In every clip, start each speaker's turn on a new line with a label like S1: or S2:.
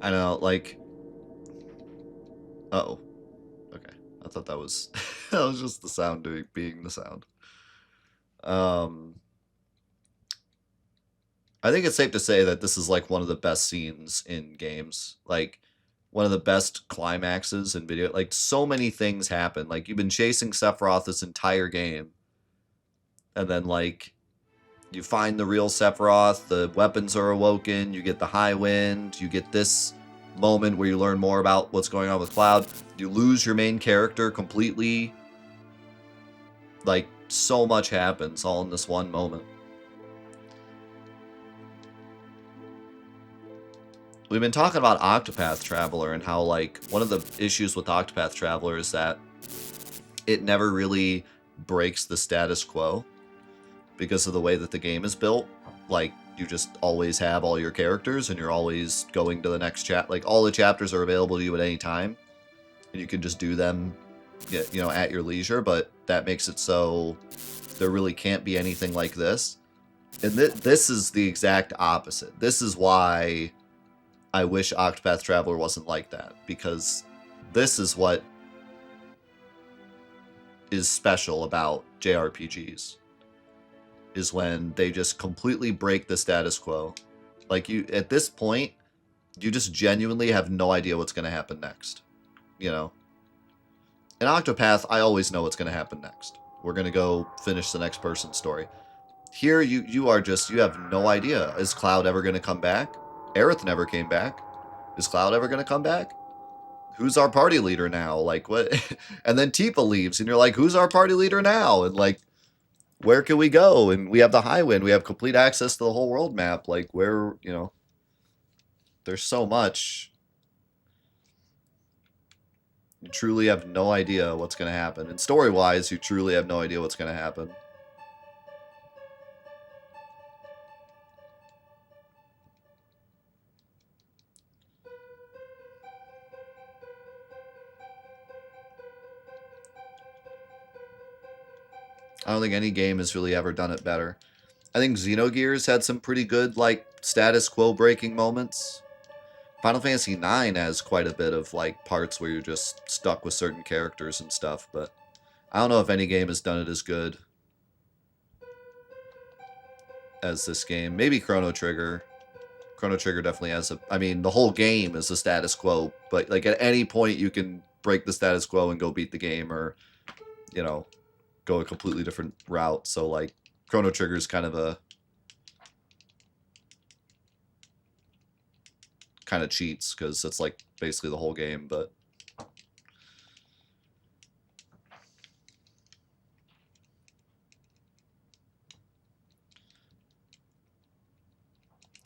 S1: I know, like... Uh-oh. Okay. I thought that was... that was just the sound being the sound. I think it's safe to say that this is like one of the best scenes in games. Like, one of the best climaxes in video. Like, so many things happen. Like, you've been chasing Sephiroth this entire game. And then, like, you find the real Sephiroth, the weapons are awoken, you get the high wind, you get this moment where you learn more about what's going on with Cloud. You lose your main character completely. Like, so much happens all in this one moment. We've been talking about Octopath Traveler and how, like, one of the issues with Octopath Traveler is that it never really breaks the status quo because of the way that the game is built. Like, you just always have all your characters and you're always going to the next chat. Like, all the chapters are available to you at any time and you can just do them, you know, at your leisure, but that makes it so there really can't be anything like this. And this is the exact opposite. This is why I wish Octopath Traveler wasn't like that, because this is what is special about JRPGs, is when they just completely break the status quo. Like, you, at this point, you just genuinely have no idea what's going to happen next, you know? In Octopath, I always know what's going to happen next. We're going to go finish the next person's story. Here, you are just, you have no idea. Is Cloud ever going to come back? Aerith never came back. Is Cloud ever going to come back? Who's our party leader now? Like, what? And then Tifa leaves, and you're like, who's our party leader now? And, like, where can we go? And we have the high wind. We have complete access to the whole world map. Like, where, you know, there's so much. You truly have no idea what's going to happen. And story-wise, you truly have no idea what's going to happen. I don't think any game has really ever done it better. I think Xenogears had some pretty good, like, status quo breaking moments. Final Fantasy IX has quite a bit of, like, parts where you're just stuck with certain characters and stuff, but I don't know if any game has done it as good as this game. Maybe Chrono Trigger. Chrono Trigger definitely has a... I mean, the whole game is a status quo, but, like, at any point you can break the status quo and go beat the game, or, you know, go a completely different route. So, like, Chrono Trigger is kind of a... kind of cheats, because it's, like, basically the whole game, but...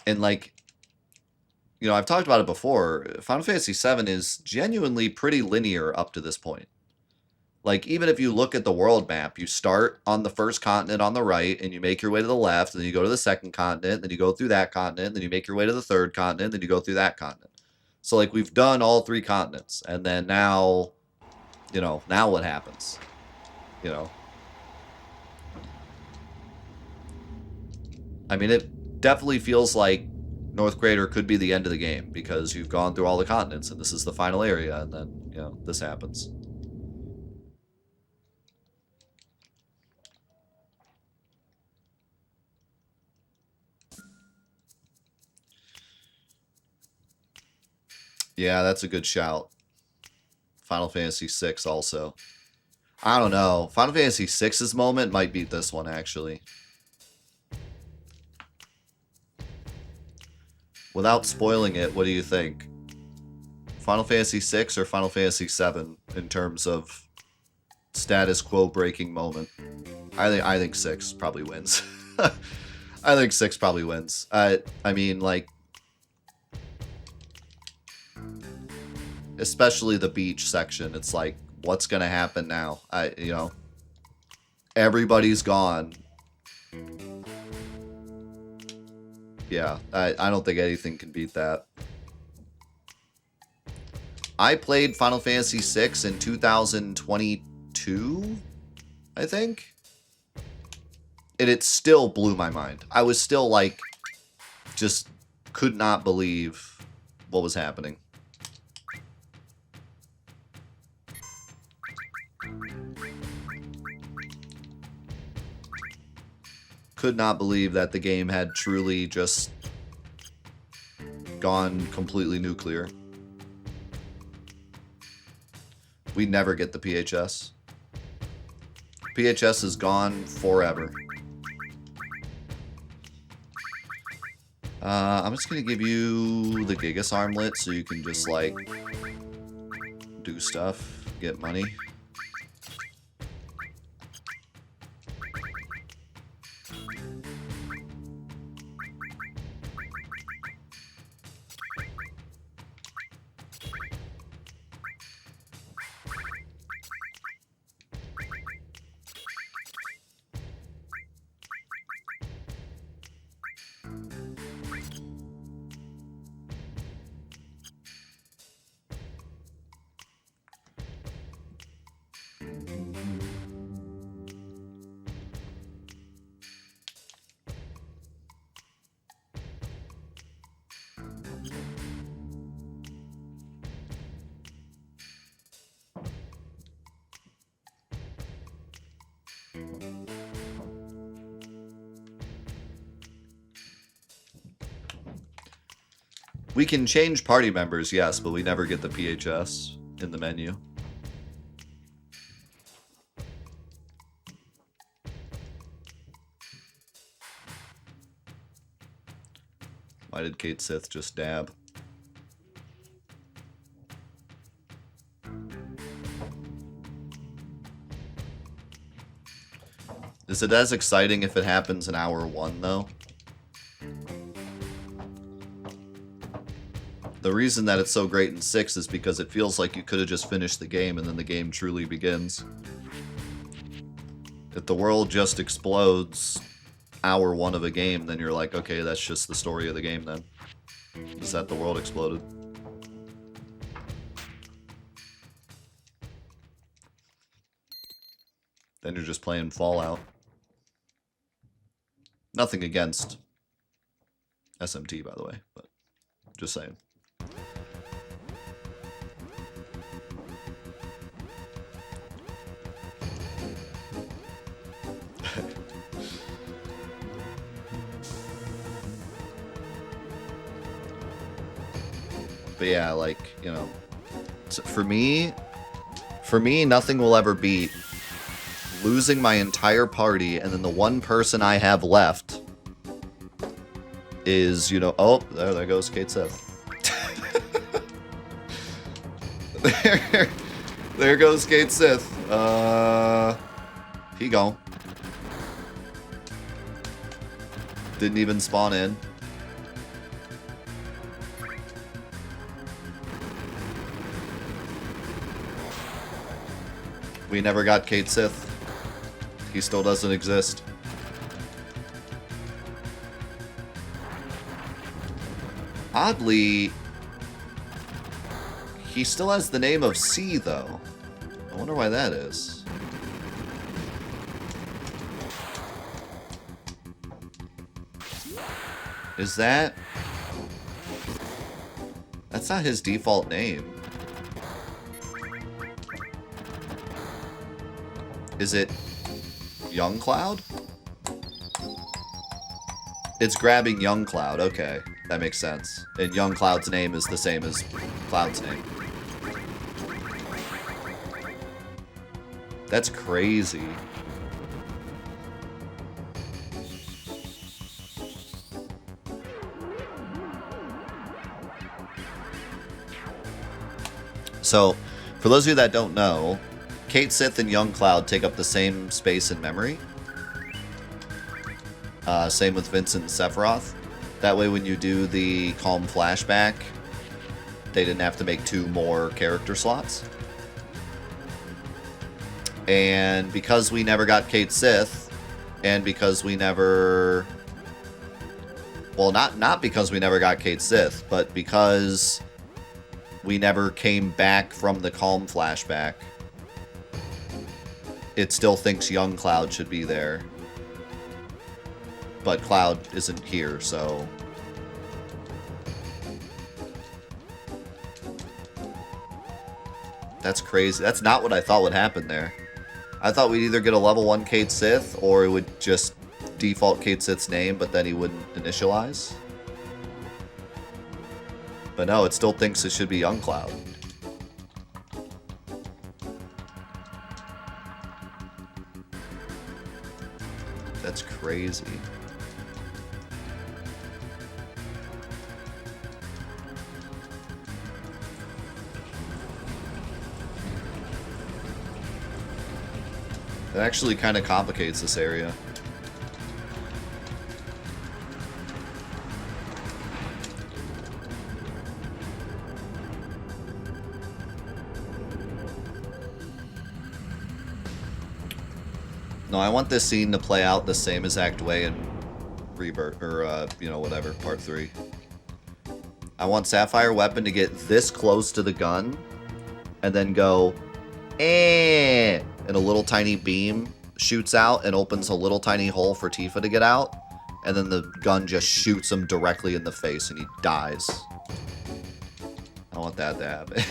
S1: And, like, you know, I've talked about it before. Final Fantasy VII is genuinely pretty linear up to this point. Like, even if you look at the world map, you start on the first continent on the right, and you make your way to the left, and then you go to the second continent, then you go through that continent, then you make your way to the third continent, then you go through that continent. So, like, we've done all three continents, and then now, you know, now what happens? You know? I mean, it definitely feels like North Crater could be the end of the game, because you've gone through all the continents, and this is the final area, and then, you know, this happens. Yeah, that's a good shout. Final Fantasy VI also. I don't know. Final Fantasy VI's moment might beat this one, actually. Without spoiling it, what do you think? Final Fantasy VI or Final Fantasy VII in terms of status quo breaking moment? I think 6 probably wins. I think 6 probably wins. I mean, like, especially the beach section. It's like, what's gonna happen now? You know, everybody's gone. Yeah, I don't think anything can beat that. I played Final Fantasy VI in 2022, I think. And it still blew my mind. I was still, like, just could not believe what was happening. Could not believe that the game had truly just gone completely nuclear. We never get the PHS. PHS is gone forever. I'm just gonna give you the Gigas armlet so you can just, like, do stuff, get money. We can change party members, yes, but we never get the PHS in the menu. Why did Kate Sith just dab? Is it as exciting if it happens in hour 1, though? The reason that it's so great in 6 is because it feels like you could have just finished the game and then the game truly begins. If the world just explodes hour 1 of a game, then you're like, okay, that's just the story of the game then. Is that the world exploded? Then you're just playing Fallout. Nothing against SMT, by the way, but just saying. But yeah, like, you know, for me, nothing will ever beat losing my entire party, and then the one person I have left is, you know, oh, there goes Kate Sith. there goes Kate Sith. He gone. Didn't even spawn in. We never got Kate Sith. He still doesn't exist. Oddly, he still has the name of C, though. I wonder why that is. Is that... That's not his default name. Is it Young Cloud? It's grabbing Young Cloud. Okay, that makes sense. And Young Cloud's name is the same as Cloud's name. That's crazy. So, for those of you that don't know, Kate Sith and Young Cloud take up the same space in memory. Same with Vincent and Sephiroth. That way when you do the Calm flashback, they didn't have to make 2 more character slots. And because we never got Kate Sith, and because we never... Well, not because we never got Kate Sith, but because we never came back from the Calm flashback, it still thinks Young Cloud should be there. But Cloud isn't here, so... That's crazy. That's not what I thought would happen there. I thought we'd either get a level 1 Cait Sith, or it would just default Cait Sith's name, but then he wouldn't initialize. But no, it still thinks it should be Young Cloud. That's crazy. It actually kind of complicates this area. No, I want this scene to play out the same exact way in Rebirth, or, you know, whatever, Part 3. I want Sapphire Weapon to get this close to the gun, and then go, eh, and a little tiny beam shoots out and opens a little tiny hole for Tifa to get out, and then the gun just shoots him directly in the face and he dies. I want that to happen.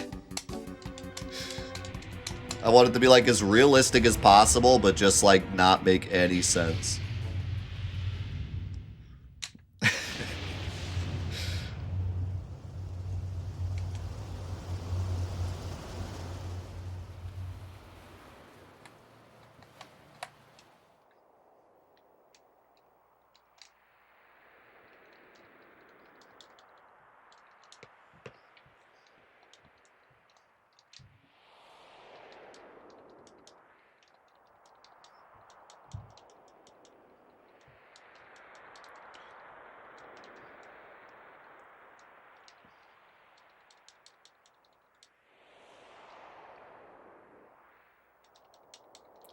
S1: I want it to be like as realistic as possible, but just like not make any sense.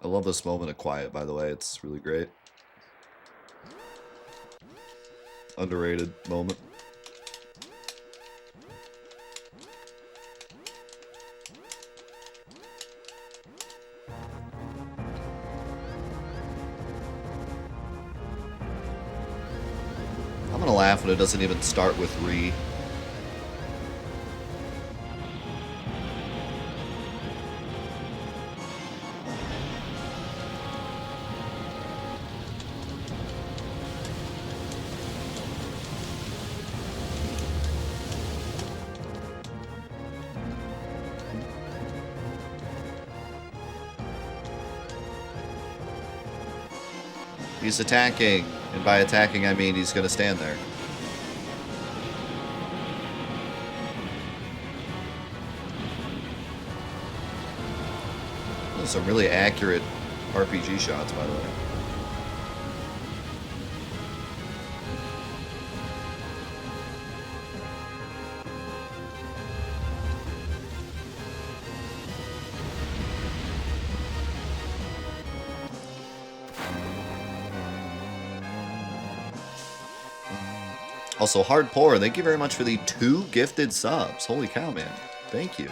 S1: I love this moment of quiet, by the way. It's really great. Underrated moment. I'm gonna laugh when it doesn't even start with Ree. He's attacking, and by attacking I mean he's gonna stand there. Those are some really accurate RPG shots, by the way. Also, Hardpour, thank you very much for the 2 gifted subs. Holy cow, man. Thank you.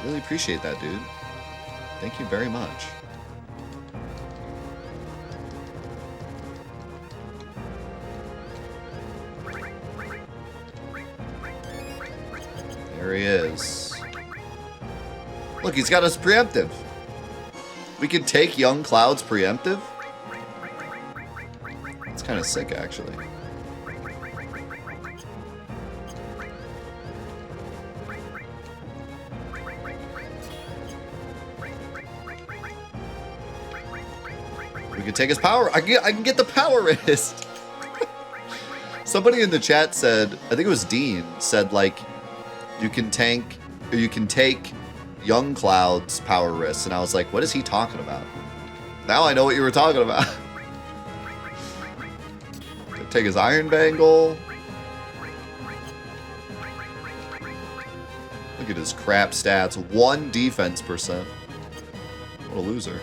S1: Really appreciate that, dude. Thank you very much. There he is. Look, he's got us preemptive. We can take Young Cloud's preemptive. It's kind of sick, actually. We can take his power. I can get the power wrist. Somebody in the chat said, I think it was Dean, said like, you can tank, or you can take Young Cloud's power wrist, and I was like, what is he talking about? Now I know what you were talking about. Take his Iron Bangle. Look at his crap stats. 1 defense percent. What a loser.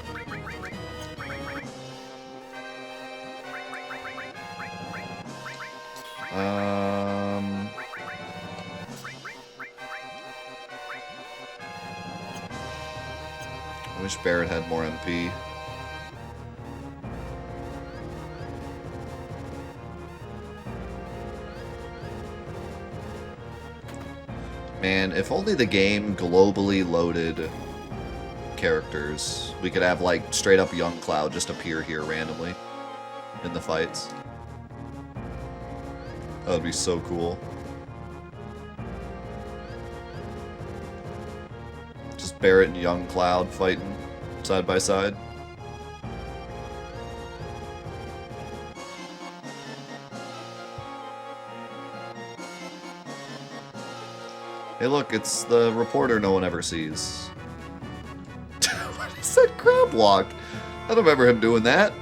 S1: I wish Barrett had more MP. Man, if only the game globally loaded characters. We could have, like, straight up young Cloud just appear here randomly in the fights. That would be so cool. Just Barret and young Cloud fighting side by side. Hey look, it's the reporter no one ever sees. What is that crab walk? I don't remember him doing that.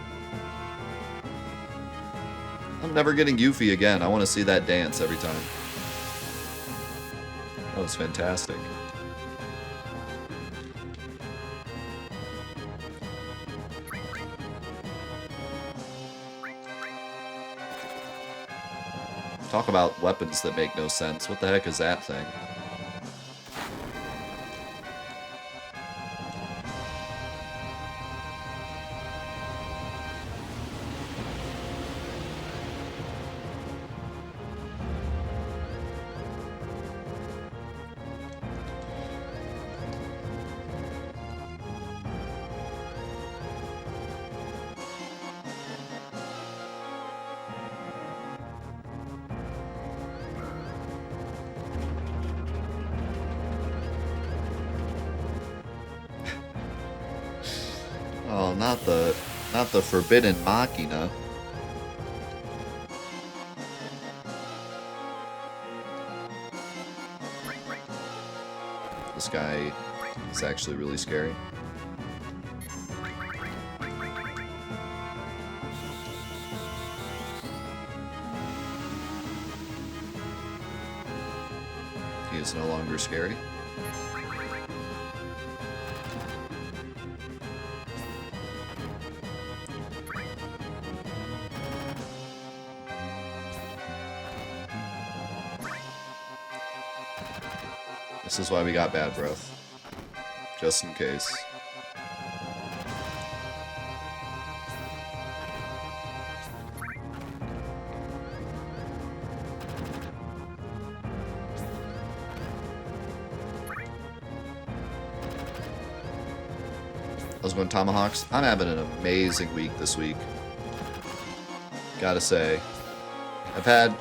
S1: I'm never getting Yuffie again. I want to see that dance every time. That was fantastic. Talk about weapons that make no sense. What the heck is that thing? Oh, not the forbidden Machina. This guy is actually really scary. He is no longer scary. This is why we got bad breath. Just in case. I was going Tomahawks. I'm having an amazing week this week. Gotta say. I've had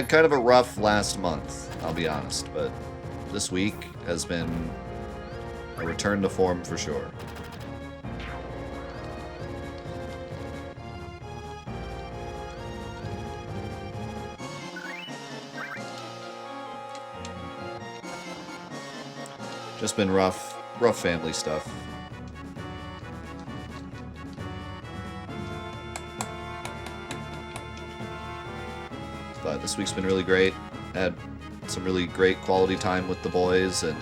S1: kind of a rough last month, I'll be honest, but this week has been a return to form for sure. Just been rough family stuff. But this week's been really great. Had some really great quality time with the boys, and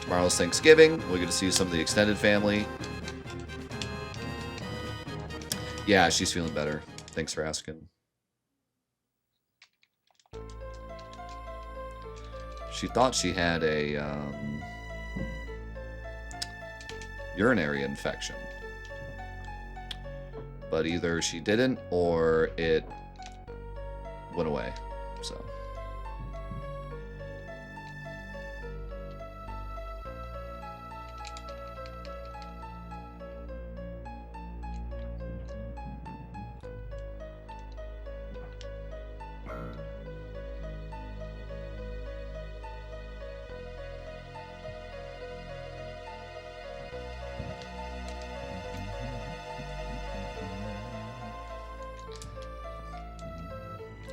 S1: tomorrow's Thanksgiving. We're going to see some of the extended family. Yeah, she's feeling better. Thanks for asking. She thought she had a urinary infection, but either she didn't or it went away. So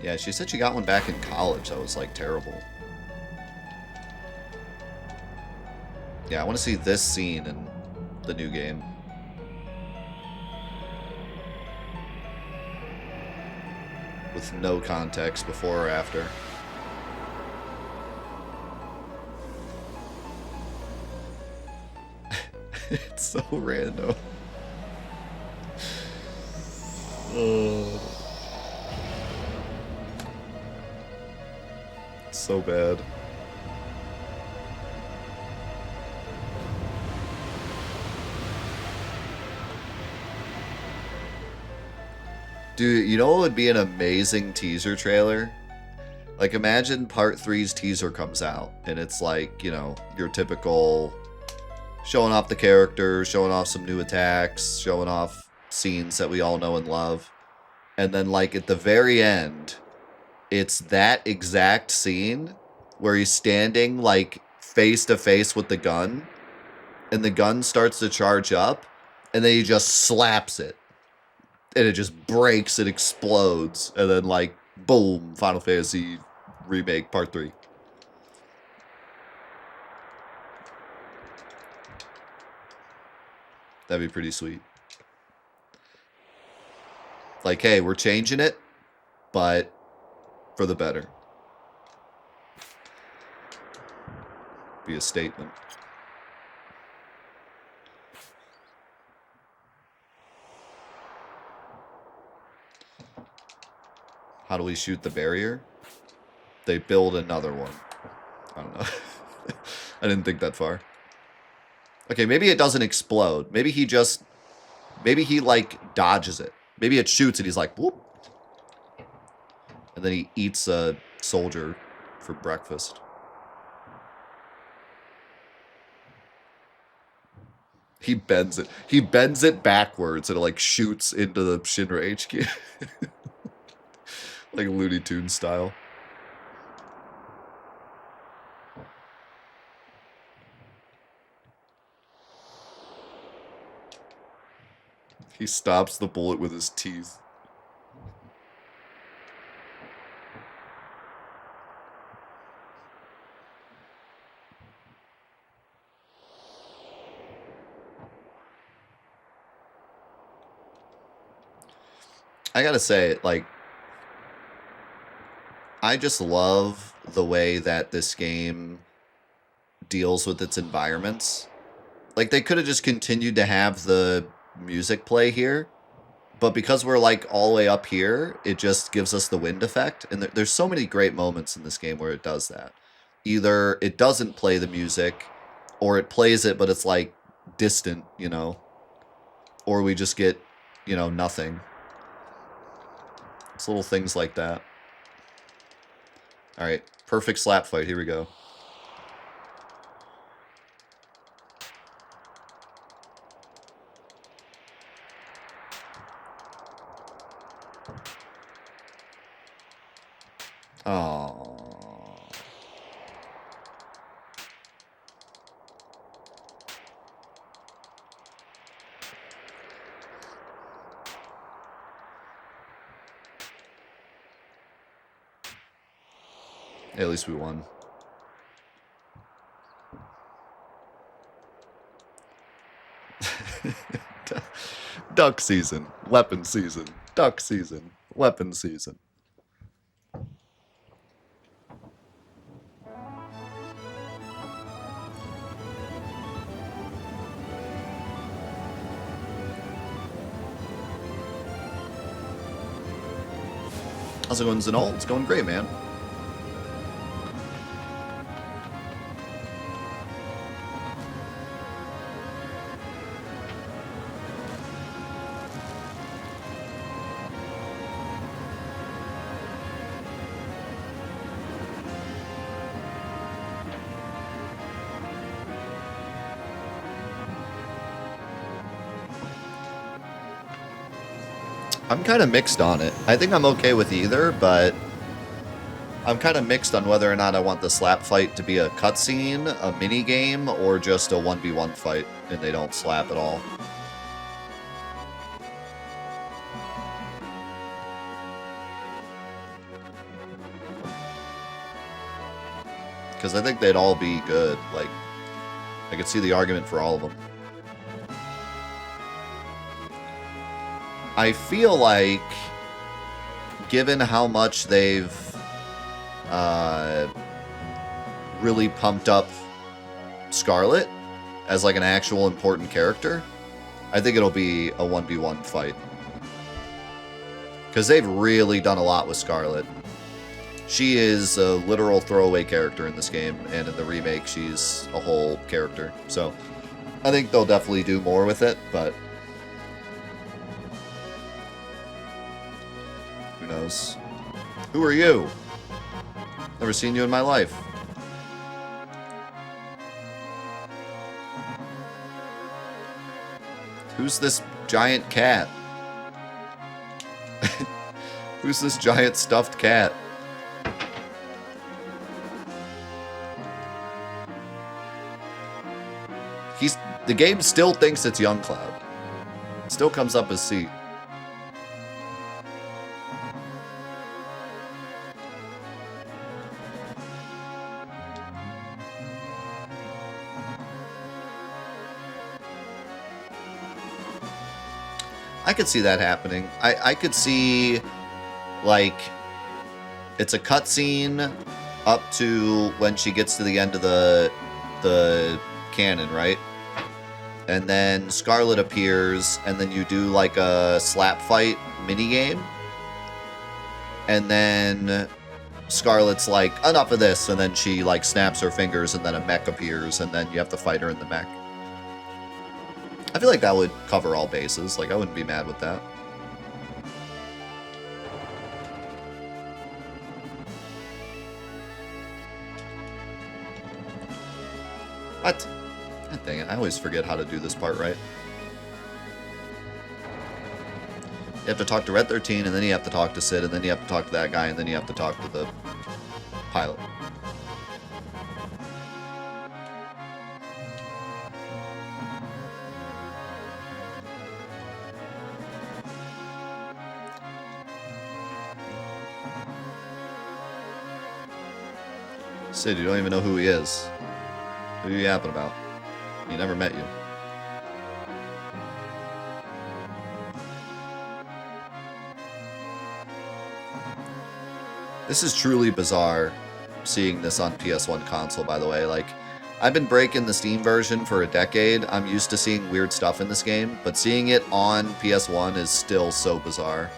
S1: yeah, she said she got one back in college. That was, like, terrible. Yeah, I want to see this scene in the new game. With no context before or after. It's so random. So bad. Dude, you know what would be an amazing teaser trailer? Like, imagine Part 3's teaser comes out, and it's like, you know, your typical showing off the characters, showing off some new attacks, showing off scenes that we all know and love. And then, like, at the very end, it's that exact scene where he's standing, like, face to face with the gun, and the gun starts to charge up, and then he just slaps it. And it just breaks and explodes. And then, like, boom, Final Fantasy Remake Part 3. That'd be pretty sweet. Like, hey, we're changing it, but for the better. Be a statement. How do we shoot the barrier? They build another one. I don't know. I didn't think that far. Okay, maybe it doesn't explode. Maybe he just... Maybe he, like, dodges it. Maybe it shoots and he's like, whoop. And then he eats a soldier for breakfast. He bends it. He bends it backwards and it, like, shoots into the Shinra HQ. Like Looney Tunes style. He stops the bullet with his teeth. I gotta say, like, I just love the way that this game deals with its environments. Like, they could have just continued to have the music play here, but because we're, like, all the way up here, it just gives us the wind effect. And there's so many great moments in this game where it does that. Either it doesn't play the music, or it plays it, but it's, like, distant, you know? Or we just get, you know, nothing. It's little things like that. Alright, perfect slap fight. Here we go. Oh. Yeah, at least we won. Duck season, weapon season, duck season, weapon season. How's it going, Zenol? It's going great, man. I'm kind of mixed on it. I think I'm okay with either, but I'm kind of mixed on whether or not I want the slap fight to be a cutscene, a mini game, or just a 1v1 fight and they don't slap at all. Because I think they'd all be good. Like, I could see the argument for all of them. I feel like, given how much they've really pumped up Scarlet as like an actual important character, I think it'll be a 1v1 fight. Because they've really done a lot with Scarlet. She is a literal throwaway character in this game, and in the remake, she's a whole character. So, I think they'll definitely do more with it, but who knows? Who are you? Never seen you in my life. Who's this giant cat? Who's this giant stuffed cat? The game still thinks it's Young Cloud. Still comes up as C. I could see that happening. I could see, like, it's a cutscene up to when she gets to the end of the canon, right? And then Scarlet appears, and then you do, like, a slap fight minigame. And then Scarlet's like, enough of this, and then she, like, snaps her fingers, and then a mech appears, and then you have to fight her in the mech. I feel like that would cover all bases. Like, I wouldn't be mad with that. What? God dang it, I always forget how to do this part right. You have to talk to Red 13, and then you have to talk to Sid, and then you have to talk to that guy, and then you have to talk to the pilot. Sid, you don't even know who he is. Who are you yapping about? He never met you. This is truly bizarre, seeing this on PS1 console, by the way. Like, I've been breaking the Steam version for a decade. I'm used to seeing weird stuff in this game, but seeing it on PS1 is still so bizarre.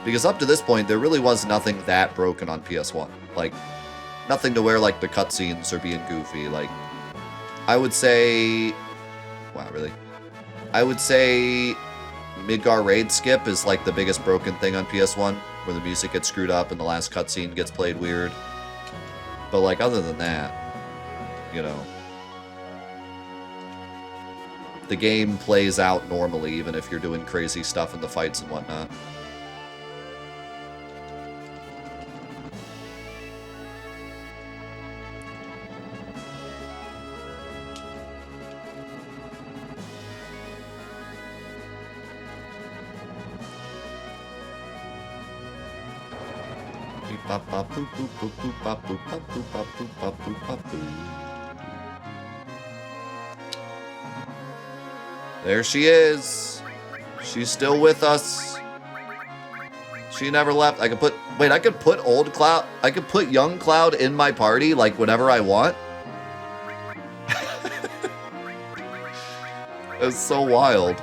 S1: Because up to this point, there really was nothing that broken on PS1. Like, nothing to where, like, the cutscenes are being goofy. Like, I would say... Wow, really? I would say Midgar Raid Skip is, like, the biggest broken thing on PS1, where the music gets screwed up and the last cutscene gets played weird. But, like, other than that, you know, the game plays out normally, even if you're doing crazy stuff in the fights and whatnot. There she is. She's still with us. She never left. I could put... Wait, I could put old Cloud... I could put young Cloud in my party, like, whenever I want? That's so wild.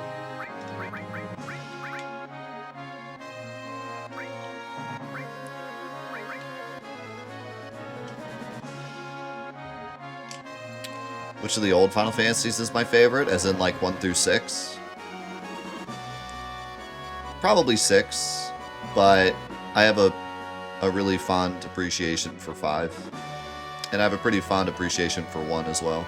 S1: Which of the old Final Fantasies is my favorite? As in, like, 1 through 6? Probably 6, but I have a really fond appreciation for 5. And I have a pretty fond appreciation for 1 as well.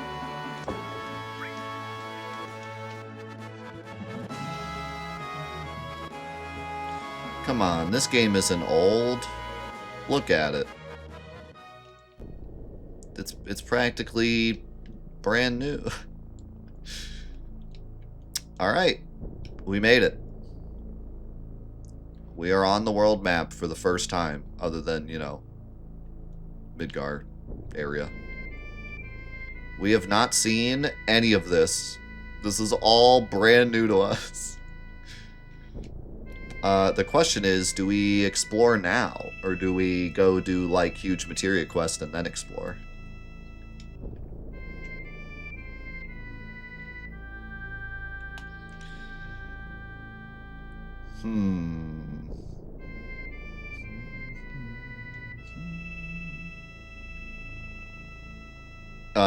S1: Come on, this game isn't old. Look at it. It's practically... brand new. Alright. We made it. We are on the world map for the first time, other than, you know, Midgar area. We have not seen any of this. This is all brand new to us. The question is, do we explore now? Or do we go do, like, huge materia quest and then explore?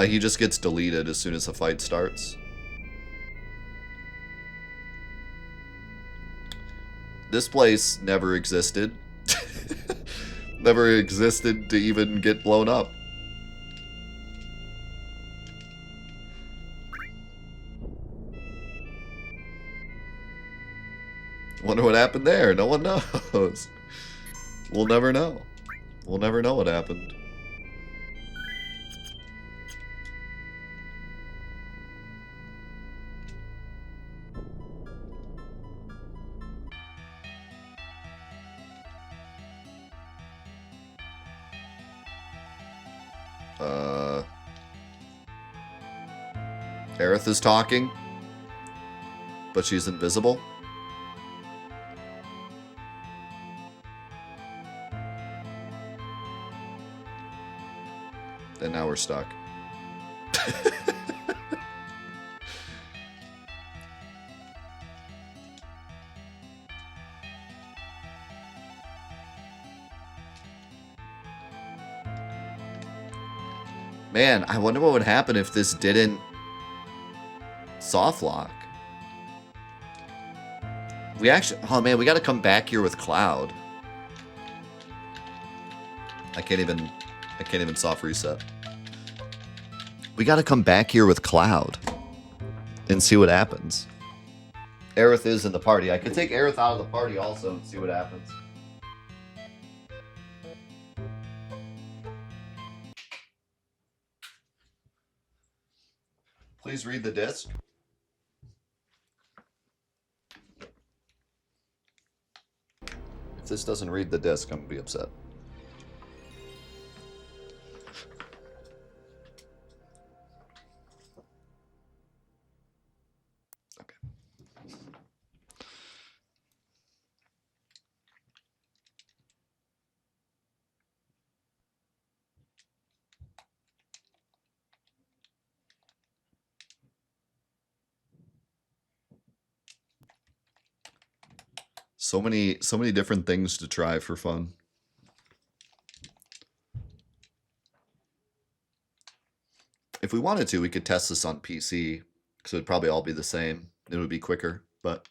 S1: He just gets deleted as soon as the fight starts. This place never existed. Never existed to even get blown up. Wonder what happened there. No one knows. We'll never know. We'll never know what happened. Aerith is talking, but she's invisible. And now we're stuck. Man, I wonder what would happen if this didn't soft lock. We actually... Oh, man, we got to come back here with Cloud. I can't even soft reset. We got to come back here with Cloud and see what happens. Aerith is in the party. I could take Aerith out of the party also and see what happens. Please read the disc. If this doesn't read the disc, I'm going to be upset. Okay. So many different things to try for fun. If we wanted to, we could test this on PC, because it would probably all be the same. It would be quicker, but...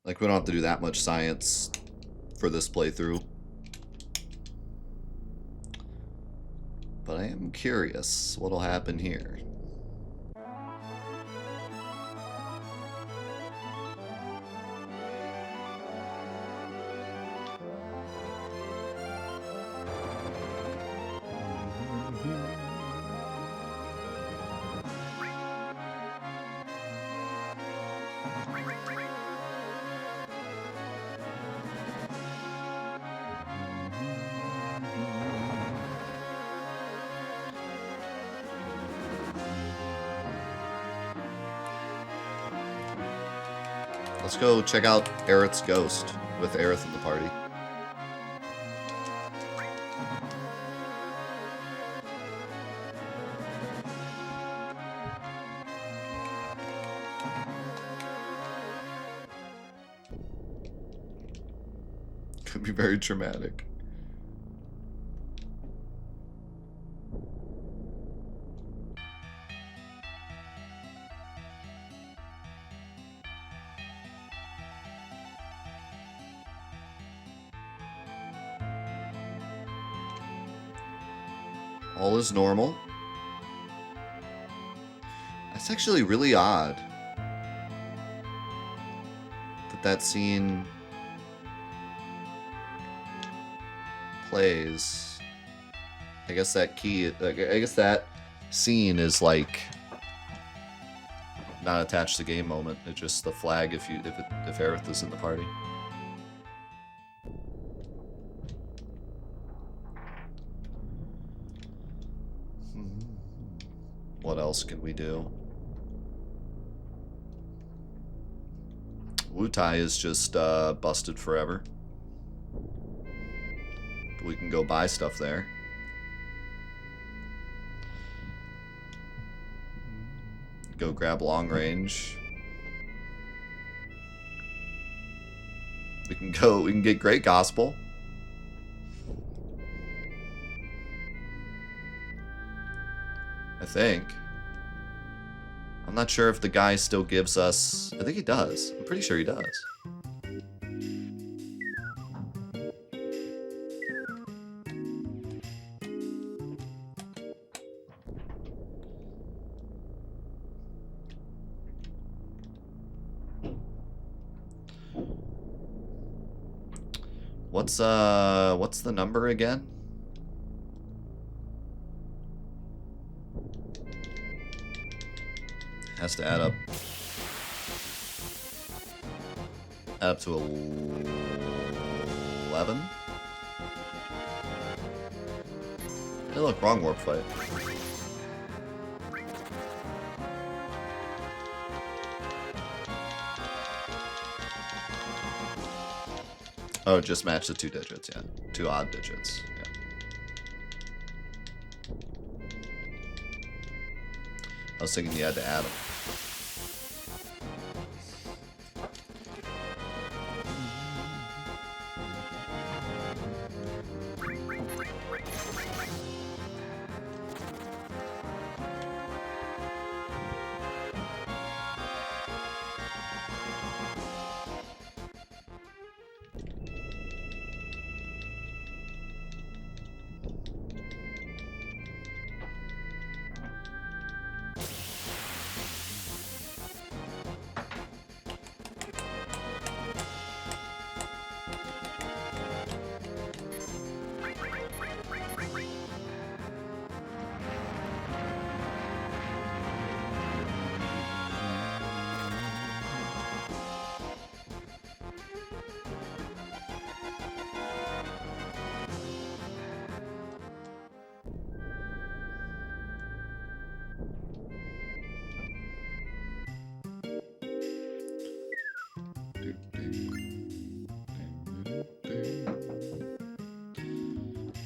S1: Like, we don't have to do that much science for this playthrough. But I am curious what'll happen here. Let's go check out Aerith's ghost with Aerith in the party. Could be very traumatic. All is normal. That's actually really odd that scene plays. I guess that scene is like not attached to game moment. It's just the flag if Aerith is in the party. What else can we do? Wutai is just busted forever. But we can go buy stuff there. Go grab long range. We can get Great Gospel. I think. I'm not sure if the guy still gives us... I think he does. I'm pretty sure he does. What's the number again? Has to add up. Add up to 11. Hey, look, wrong warp fight. Oh, just match the 2 digits, yeah. 2 odd digits, yeah. I was thinking you had to add them.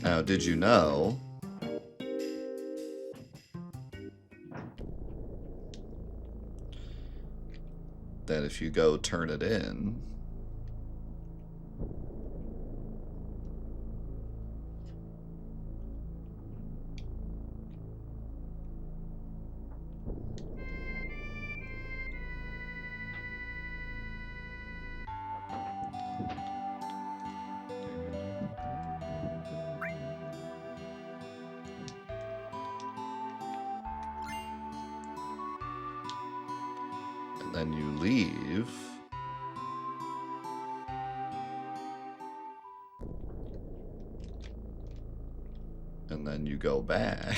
S1: Now, did you know that if you go turn it in, and then you leave, and then you go back,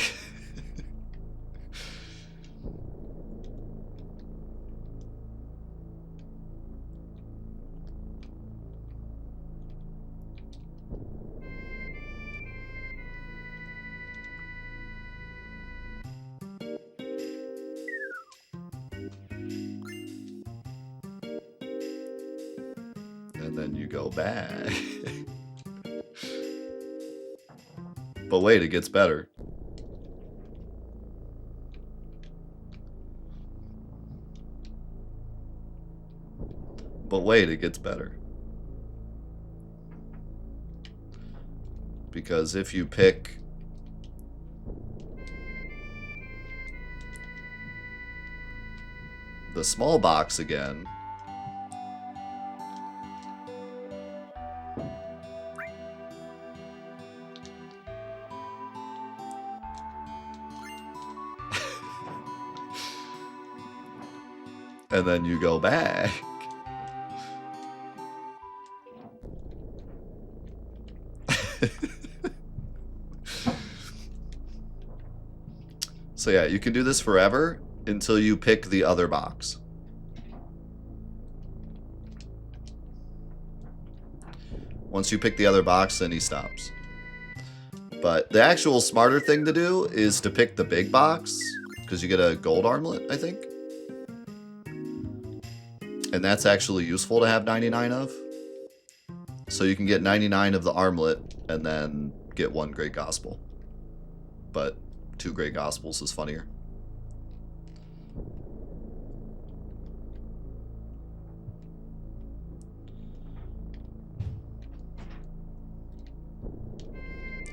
S1: and then you go back. But wait, it gets better. But wait, it gets better. Because if you pick the small box again, and then you go back, so yeah, you can do this forever until you pick the other box. Once you pick the other box, then he stops. But the actual smarter thing to do is to pick the big box, because you get a gold armlet, I think. And that's actually useful to have 99 of. So you can get 99 of the armlet and then get 1 Great Gospel. But 2 Great Gospels is funnier.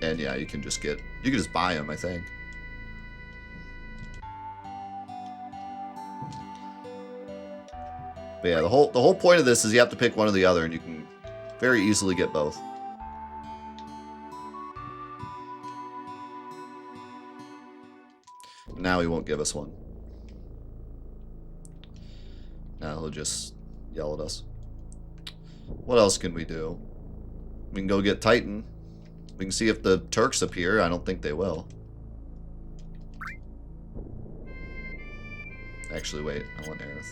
S1: And yeah, you can just buy them, I think. But yeah, the whole point of this is you have to pick one or the other, and you can very easily get both. Now he won't give us one. Now he'll just yell at us. What else can we do? We can go get Titan. We can see if the Turks appear. I don't think they will. Actually, wait. I want Aerith.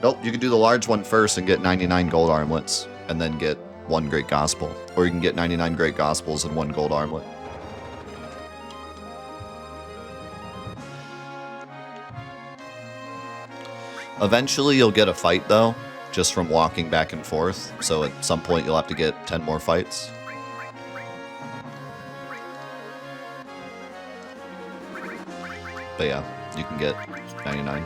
S1: Nope, you can do the large one first and get 99 gold armlets, and then get 1 Great Gospel. Or you can get 99 Great Gospels and 1 gold armlet. Eventually you'll get a fight, though, just from walking back and forth. So at some point you'll have to get 10 more fights. But yeah, you can get 99.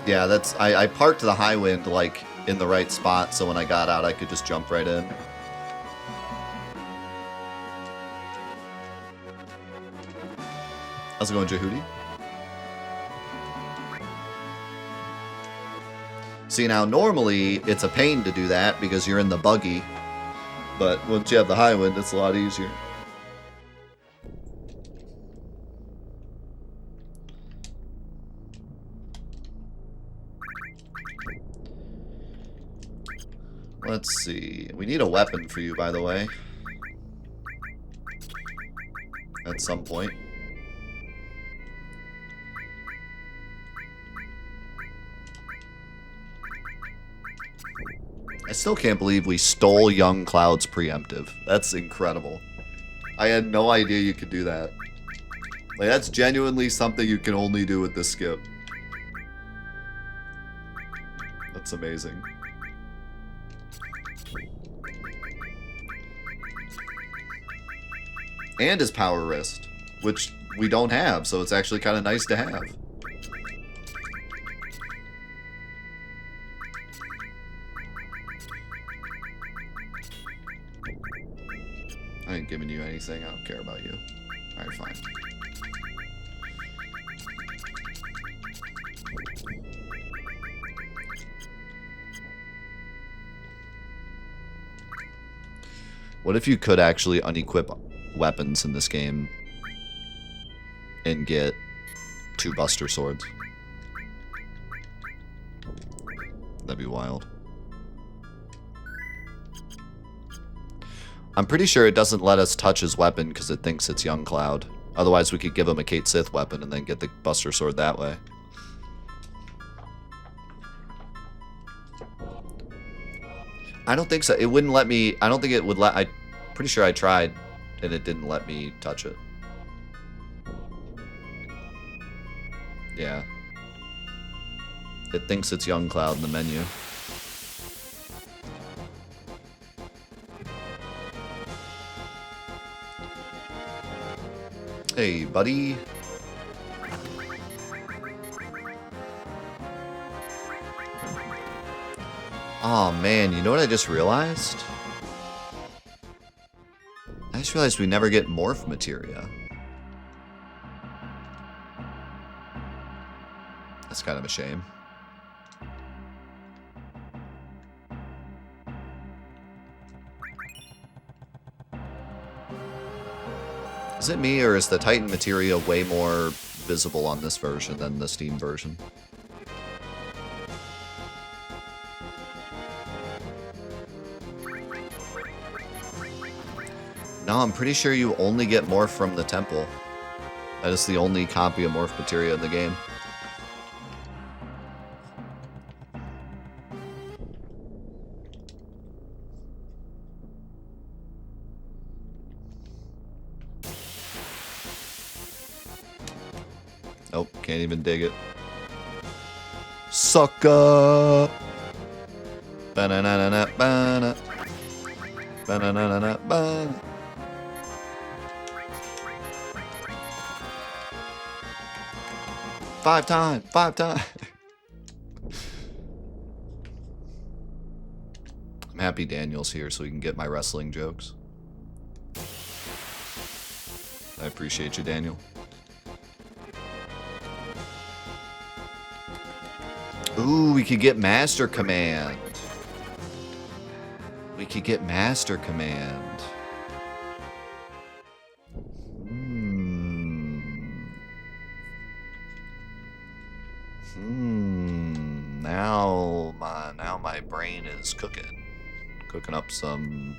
S1: Yeah, that's... I parked the high wind, like, in the right spot, so when I got out, I could just jump right in. How's it going, Jehudi? See, now, normally, it's a pain to do that, because you're in the buggy, but once you have the high wind, it's a lot easier. Let's see. We need a weapon for you, by the way. At some point. I still can't believe we stole Young Cloud's preemptive. That's incredible. I had no idea you could do that. Like, that's genuinely something you can only do with this skip. That's amazing. And his power wrist, which we don't have, so it's actually kind of nice to have. I ain't giving you anything. I don't care about you. Alright, fine. What if you could actually unequip weapons in this game and get 2 Buster Swords? That'd be wild. I'm pretty sure it doesn't let us touch his weapon because it thinks it's Young Cloud. Otherwise, we could give him a Cait Sith weapon and then get the Buster Sword that way. I don't think so. It wouldn't let me... I don't think it would let... I'm pretty sure I tried and it didn't let me touch it. Yeah. It thinks it's Young Cloud in the menu. Hey, buddy. Oh man, you know what I just realized? I just realized we never get morph materia. That's kind of a shame. Is it me, or is the Titan materia way more visible on this version than the Steam version? No, I'm pretty sure you only get morph from the temple. That is the only copy of morph materia in the game. Nope, can't even dig it. Sucker! Ba-na-na-na-na-ba-na. Ba-na-na-na-na-ba. Five time. I'm happy Daniel's here so we can get my wrestling jokes. I appreciate you, Daniel. Ooh, we could get Master Command. We could get Master Command. Now my brain is cooking up some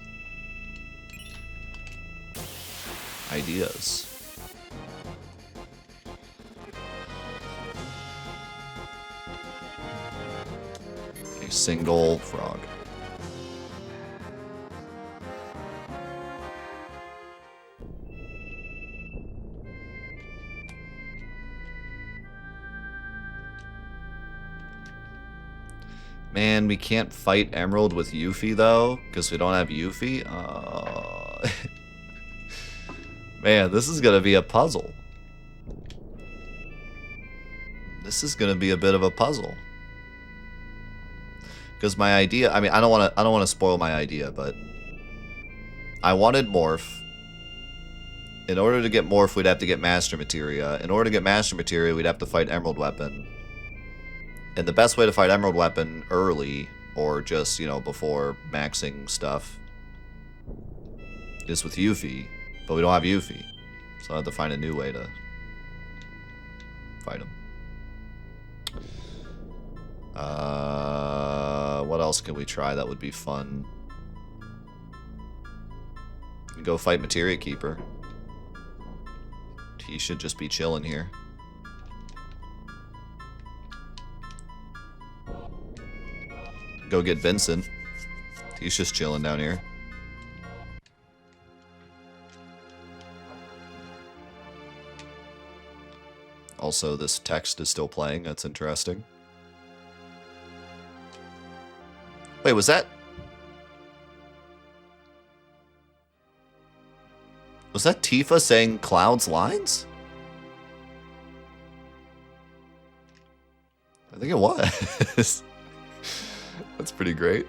S1: ideas. A single frog. Man, we can't fight Emerald with Yuffie, though, because we don't have Yuffie. Man, this is going to be a puzzle. This is going to be a bit of a puzzle. Because my idea, I mean, I don't want to spoil my idea, but I wanted Morph. In order to get Morph, we'd have to get Master Materia. In order to get Master Materia, we'd have to fight Emerald Weapon. And the best way to fight Emerald Weapon early, or just, you know, before maxing stuff, is with Yuffie. But we don't have Yuffie. So I have to find a new way to fight him. What else can we try that would be fun? We can go fight Materia Keeper. He should just be chilling here. Go get Vincent. He's just chilling down here. Also, this text is still playing. That's interesting. Wait, was that... Was that Tifa saying Cloud's lines? I think it was. That's pretty great.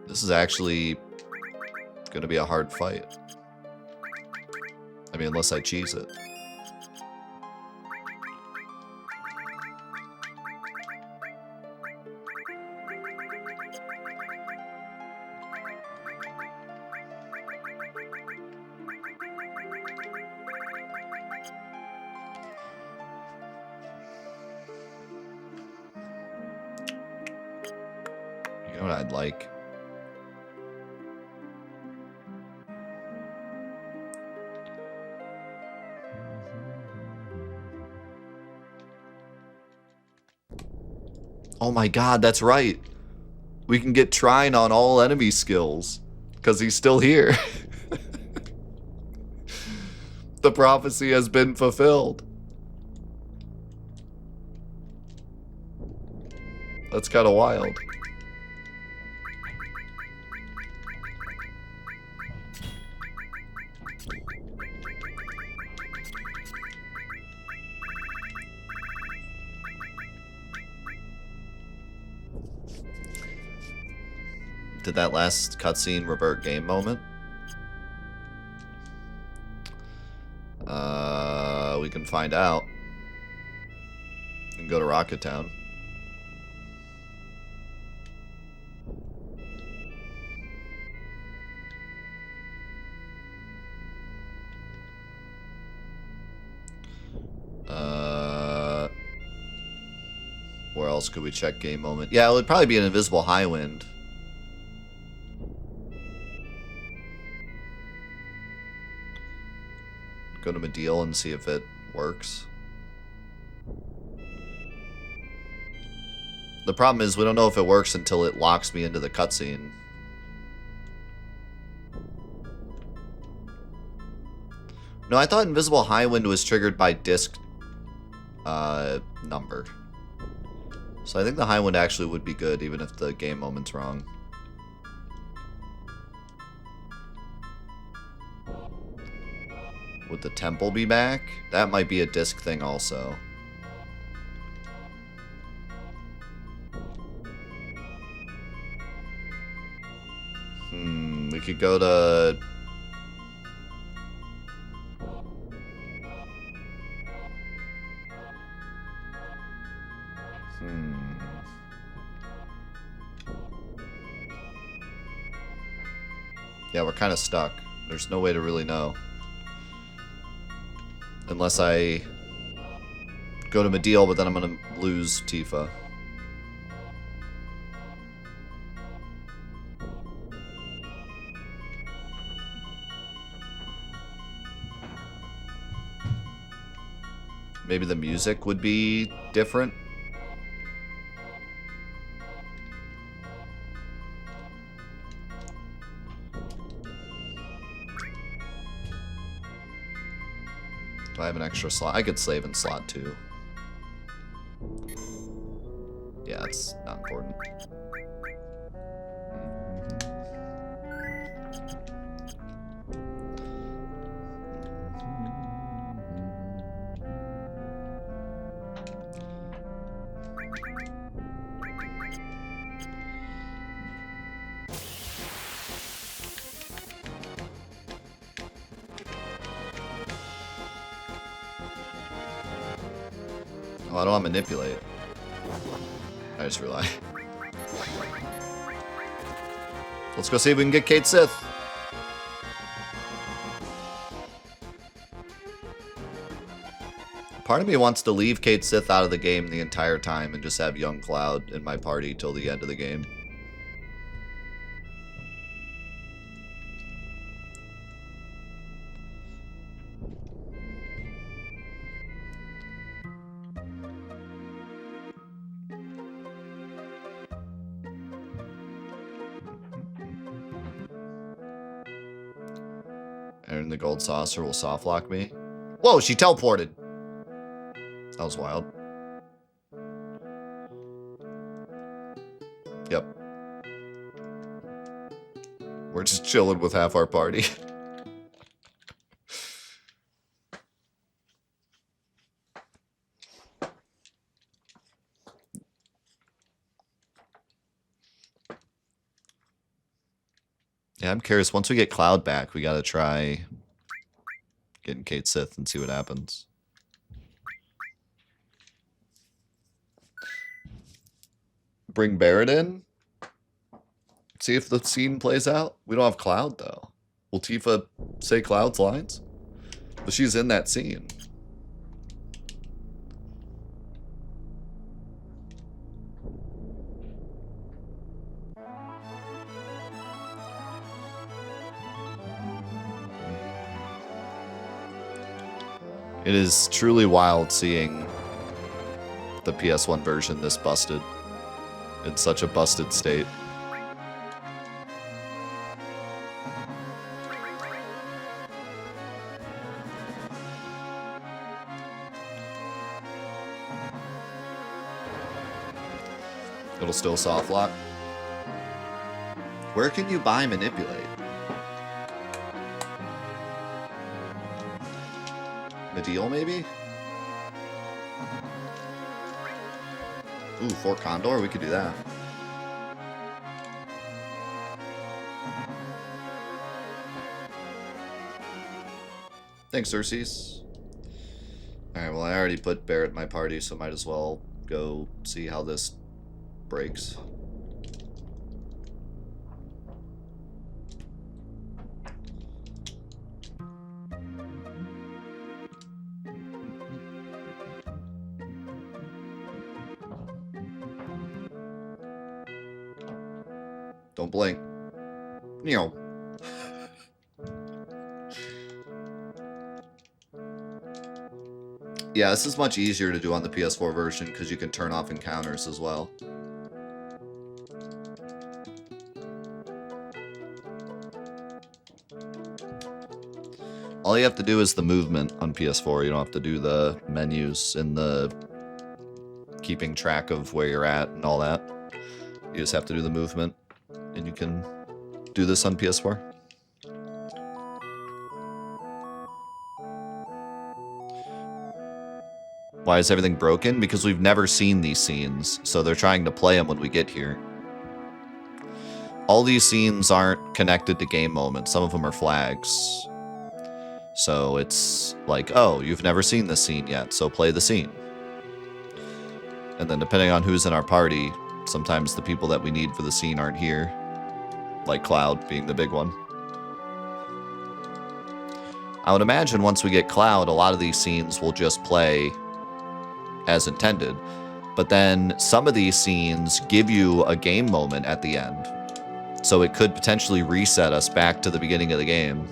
S1: This is actually going to be a hard fight. I mean, unless I cheese it. You know what I'd like? Oh my god, that's right. We can get Trine on all enemy skills. Because he's still here. The prophecy has been fulfilled. That's kind of wild. Did that last cutscene revert game moment? We can find out. And go to Rocket Town. Where else could we check game moment? Yeah, it would probably be an Invisible High Wind. Go to Mediel and see if it works. The problem is we don't know if it works until it locks me into the cutscene. No, I thought Invisible High Wind was triggered by disc. number. So I think the high wind actually would be good, even if the game moment's wrong. Would the temple be back? That might be a disc thing also. We could go to... Yeah, we're kind of stuck. There's no way to really know. Unless I go to Mediel, but then I'm going to lose Tifa. Maybe the music would be different. Do I have an extra slot? I could save in slot 2. Yeah, it's not important. Oh, I don't want to manipulate. I just rely. Let's go see if we can get Cait Sith. Part of me wants to leave Cait Sith out of the game the entire time and just have young Cloud in my party till the end of the game. And the gold saucer will soft lock me. Whoa, she teleported. That was wild. Yep. We're just chilling with half our party. Yeah, I'm curious. Once we get Cloud back, we gotta try getting Cait Sith and see what happens. Bring Barrett in? See if the scene plays out? We don't have Cloud, though. Will Tifa say Cloud's lines? But she's in that scene. It is truly wild seeing the PS1 version this busted. In such a busted state. It'll still soft lock. Where can you buy Manipulate? Mediel, maybe? Ooh, Fort Condor, we could do that. Thanks, Xerxes. Alright, well, I already put Barrett in my party, so might as well go see how this breaks. Don't blink. You know. Yeah, this is much easier to do on the PS4 version because you can turn off encounters as well. All you have to do is the movement on PS4. You don't have to do the menus and the keeping track of where you're at and all that. You just have to do the movement, and you can do this on PS4. Why is everything broken? Because we've never seen these scenes, so they're trying to play them when we get here. All these scenes aren't connected to game moments. Some of them are flags. So it's like, oh, you've never seen this scene yet, so play the scene. And then depending on who's in our party, sometimes the people that we need for the scene aren't here. Like Cloud being the big one. I would imagine once we get Cloud, a lot of these scenes will just play as intended. But then some of these scenes give you a game moment at the end. So it could potentially reset us back to the beginning of the game.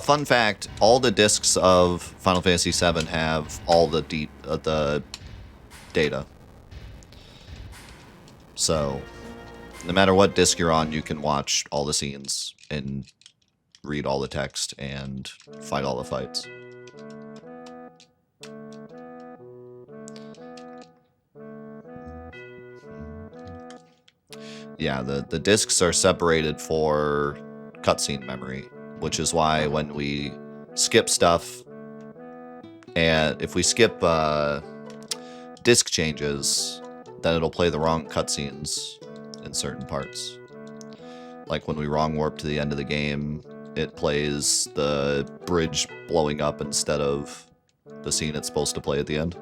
S1: Fun fact, all the discs of Final Fantasy VII have all the data. So, no matter what disc you're on, you can watch all the scenes and read all the text and fight all the fights. Yeah, the discs are separated for cutscene memory, which is why when we skip stuff, and if we skip disc changes, then it'll play the wrong cutscenes in certain parts. Like when we wrong warp to the end of the game, it plays the bridge blowing up instead of the scene it's supposed to play at the end.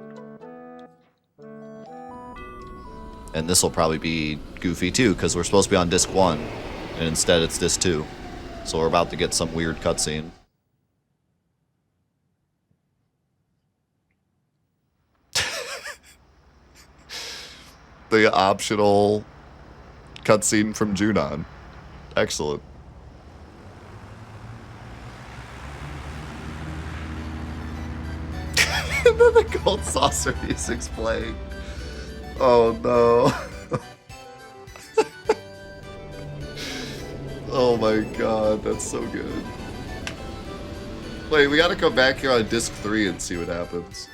S1: And this will probably be goofy too, because we're supposed to be on disc 1, and instead it's disc 2. So we're about to get some weird cutscene. The optional cutscene from Junon. Excellent. And then the gold saucer music's playing. Oh no. Oh my god, that's so good. Wait, we gotta come back here on disc 3 and see what happens.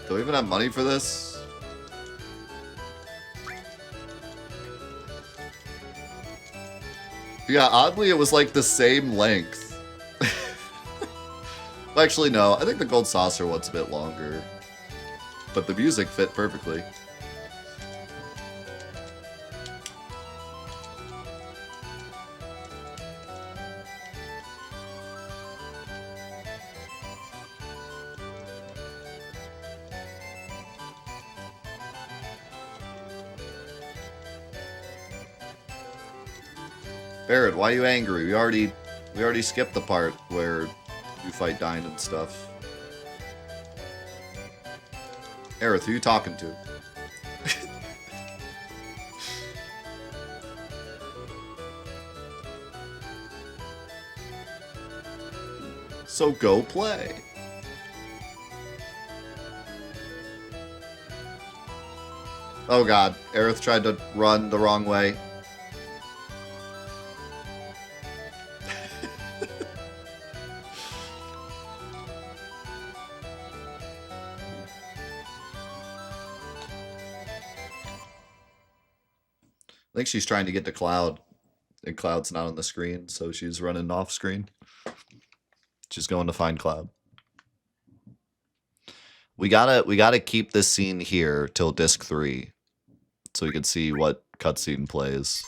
S1: Do we even have money for this? Yeah, oddly it was like the same length. Well, actually no, I think the gold saucer one's a bit longer. But the music fit perfectly. Aerith, why are you angry? We already skipped the part where you fight Dyne and stuff. Aerith, who are you talking to? So go play. Oh god, Aerith tried to run the wrong way. I think she's trying to get to Cloud, and Cloud's not on the screen, so she's running off screen. She's going to find Cloud. We gotta keep this scene here till disc 3, so we can see what cutscene plays.